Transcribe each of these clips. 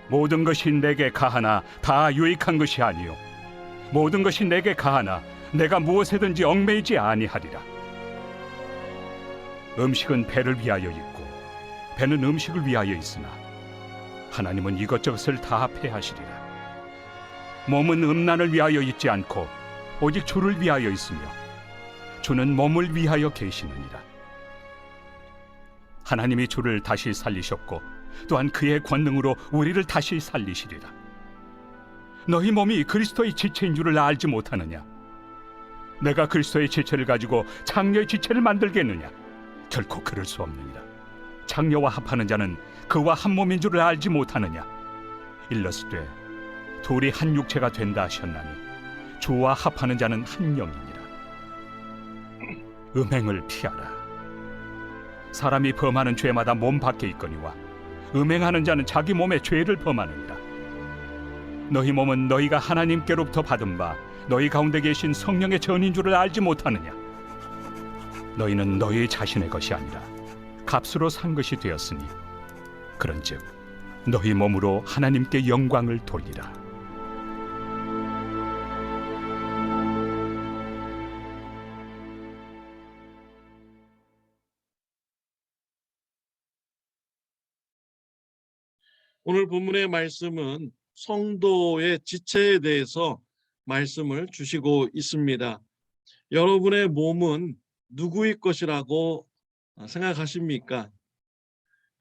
모든 것이 내게 가하나 다 유익한 것이 아니요 모든 것이 내게 가하나 내가 무엇에든지 얽매이지 아니하리라. 음식은 배를 위하여 있고 배는 음식을 위하여 있으나 하나님은 이것저것을 다 패하시리라. 몸은 음란을 위하여 있지 않고 오직 주를 위하여 있으며 주는 몸을 위하여 계시느니라. 하나님이 주를 다시 살리셨고 또한 그의 권능으로 우리를 다시 살리시리라. 너희 몸이 그리스도의 지체인 줄을 알지 못하느냐? 내가 그리스도의 지체를 가지고 장녀의 지체를 만들겠느냐? 결코 그럴 수 없느니라. 장녀와 합하는 자는 그와 한 몸인 줄을 알지 못하느냐? 일러스되 둘이 한 육체가 된다 하셨나니 주와 합하는 자는 한 영이니라. 음행을 피하라. 사람이 범하는 죄마다 몸 밖에 있거니와 음행하는 자는 자기 몸에 죄를 범하느니라. 너희 몸은 너희가 하나님께로부터 받은 바 너희 가운데 계신 성령의 전인 줄을 알지 못하느냐? 너희는 너희 자신의 것이 아니라 값으로 산 것이 되었으니 그런즉 너희 몸으로 하나님께 영광을 돌리라. 오늘 본문의 말씀은 성도의 지체에 대해서 말씀을 주시고 있습니다. 여러분의 몸은 누구의 것이라고 생각하십니까?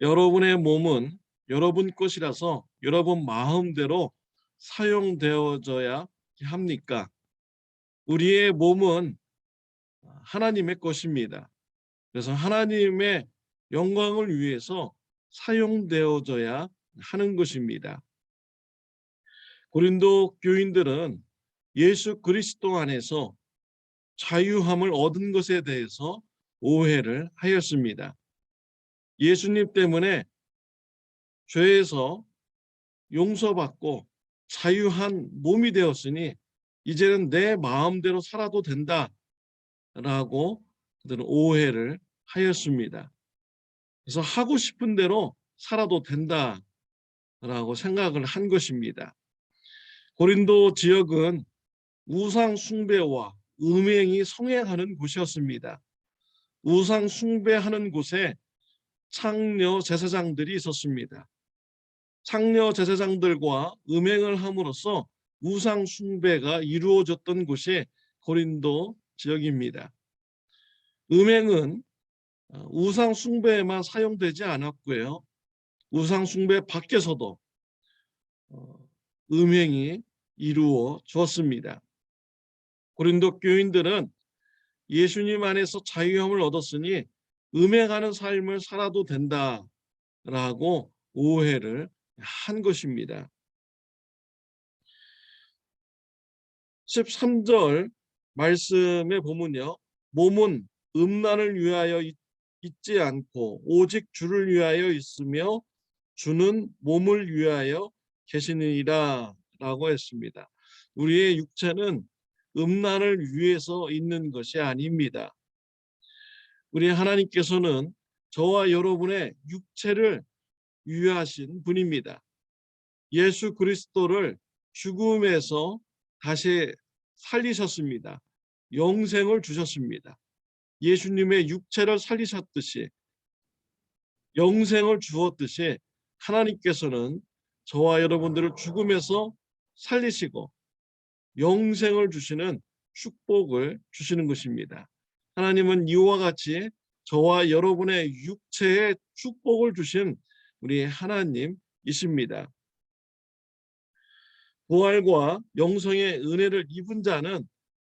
여러분의 몸은 여러분 것이라서 여러분 마음대로 사용되어져야 합니까? 우리의 몸은 하나님의 것입니다. 그래서 하나님의 영광을 위해서 사용되어져야 하는 것입니다. 고린도 교인들은 예수 그리스도 안에서 자유함을 얻은 것에 대해서 오해를 하였습니다. 예수님 때문에 죄에서 용서받고 자유한 몸이 되었으니 이제는 내 마음대로 살아도 된다라고 그들은 오해를 하였습니다. 그래서 하고 싶은 대로 살아도 된다라고 생각을 한 것입니다. 고린도 지역은 우상 숭배와 음행이 성행하는 곳이었습니다. 우상 숭배하는 곳에 창녀 제사장들이 있었습니다. 창녀 제사장들과 음행을 함으로써 우상 숭배가 이루어졌던 곳이 고린도 지역입니다. 음행은 우상 숭배에만 사용되지 않았고요. 우상 숭배 밖에서도 음행이 이루어졌습니다. 고린도 교인들은 예수님 안에서 자유함을 얻었으니 음행하는 삶을 살아도 된다라고 오해를 한 것입니다. 13절 말씀에 보면요. 몸은 음란을 위하여 있지 않고 오직 주를 위하여 있으며 주는 몸을 위하여 계시느니라 라고 했습니다. 우리의 육체는 음란을 위해서 있는 것이 아닙니다. 우리 하나님께서는 저와 여러분의 육체를 위하신 분입니다. 예수 그리스도를 죽음에서 다시 살리셨습니다. 영생을 주셨습니다. 예수님의 육체를 살리셨듯이 영생을 주었듯이 하나님께서는 저와 여러분들을 죽음에서 살리시고 영생을 주시는 축복을 주시는 것입니다. 하나님은 이와 같이 저와 여러분의 육체에 축복을 주신 우리 하나님이십니다. 부활과 영생의 은혜를 입은 자는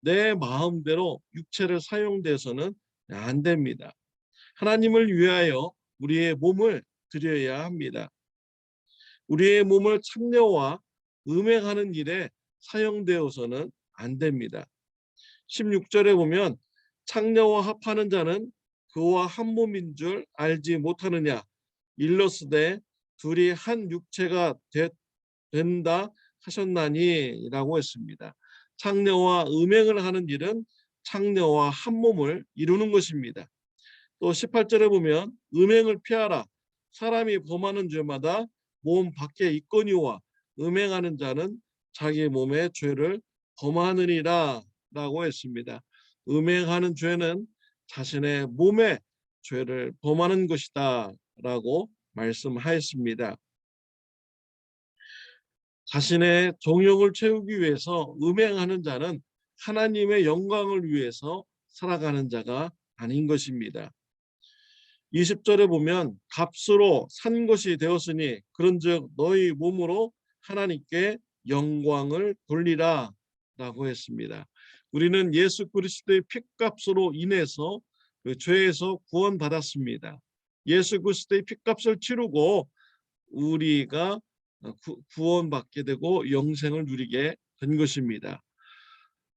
내 마음대로 육체를 사용돼서는 안 됩니다. 하나님을 위하여 우리의 몸을 드려야 합니다. 우리의 몸을 창녀와 음행하는 일에 사용되어서는 안 됩니다. 16절에 보면 창녀와 합하는 자는 그와 한 몸인 줄 알지 못하느냐 일러스되 둘이 한 육체가 된다 하셨나니 라고 했습니다. 창녀와 음행을 하는 일은 창녀와 한 몸을 이루는 것입니다. 또 18절에 보면 음행을 피하라. 사람이 범하는 죄마다 몸 밖에 있거니와 음행하는 자는 자기 몸의 죄를 범하느니라 라고 했습니다. 음행하는 죄는 자신의 몸의 죄를 범하는 것이다 라고 말씀하였습니다. 자신의 정욕을 채우기 위해서 음행하는 자는 하나님의 영광을 위해서 살아가는 자가 아닌 것입니다. 20절에 보면 값으로 산 것이 되었으니 그런즉 너희 몸으로 하나님께 영광을 돌리라 라고 했습니다. 우리는 예수 그리스도의 피값으로 인해서 그 죄에서 구원받았습니다. 예수 그리스도의 피값을 치르고 우리가 구원받게 되고 영생을 누리게 된 것입니다.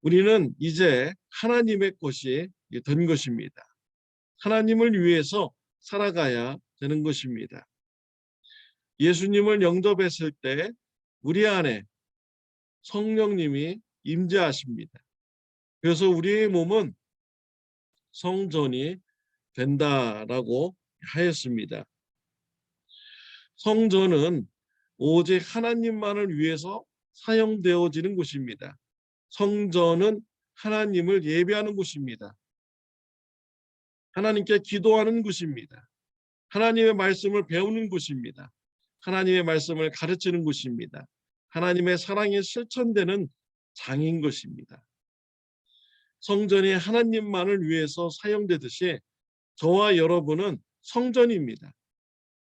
우리는 이제 하나님의 것이 된 것입니다. 하나님을 위해서 살아가야 되는 것입니다. 예수님을 영접했을 때 우리 안에 성령님이 임재하십니다. 그래서 우리의 몸은 성전이 된다라고 하였습니다. 성전은 오직 하나님만을 위해서 사용되어지는 곳입니다. 성전은 하나님을 예배하는 곳입니다. 하나님께 기도하는 곳입니다. 하나님의 말씀을 배우는 곳입니다. 하나님의 말씀을 가르치는 곳입니다. 하나님의 사랑이 실천되는 장인 것입니다. 성전이 하나님만을 위해서 사용되듯이 저와 여러분은 성전입니다.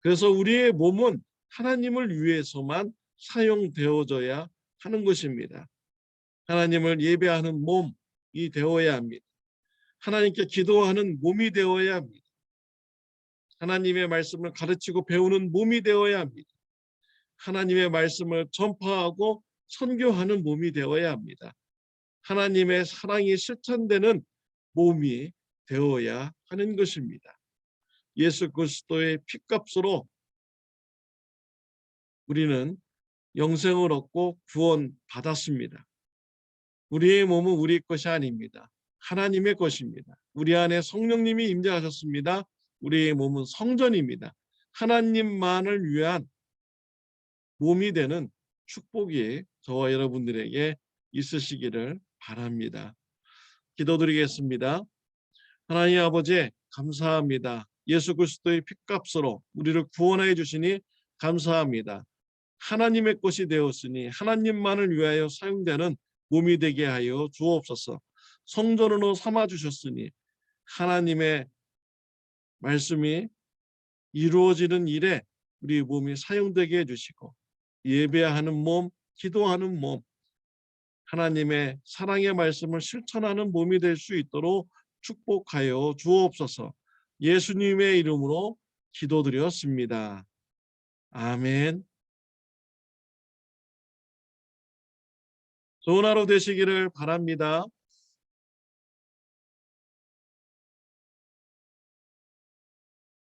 그래서 우리의 몸은 하나님을 위해서만 사용되어져야 하는 것입니다. 하나님을 예배하는 몸이 되어야 합니다. 하나님께 기도하는 몸이 되어야 합니다. 하나님의 말씀을 가르치고 배우는 몸이 되어야 합니다. 하나님의 말씀을 전파하고 선교하는 몸이 되어야 합니다. 하나님의 사랑이 실천되는 몸이 되어야 하는 것입니다. 예수 그리스도의 피값으로 우리는 영생을 얻고 구원받았습니다. 우리의 몸은 우리 것이 아닙니다. 하나님의 것입니다. 우리 안에 성령님이 임재하셨습니다. 우리의 몸은 성전입니다. 하나님만을 위한 몸이 되는 축복이 저와 여러분들에게 있으시기를 바랍니다. 기도드리겠습니다. 하나님 아버지 감사합니다. 예수 그리스도의 피값으로 우리를 구원해 주시니 감사합니다. 하나님의 것이 되었으니 하나님만을 위하여 사용되는 몸이 되게 하여 주옵소서. 성전으로 삼아 주셨으니 하나님의 말씀이 이루어지는 일에 우리 몸이 사용되게 해주시고 예배하는 몸, 기도하는 몸, 하나님의 사랑의 말씀을 실천하는 몸이 될 수 있도록 축복하여 주옵소서. 예수님의 이름으로 기도드렸습니다. 아멘. 좋은 하루 되시기를 바랍니다.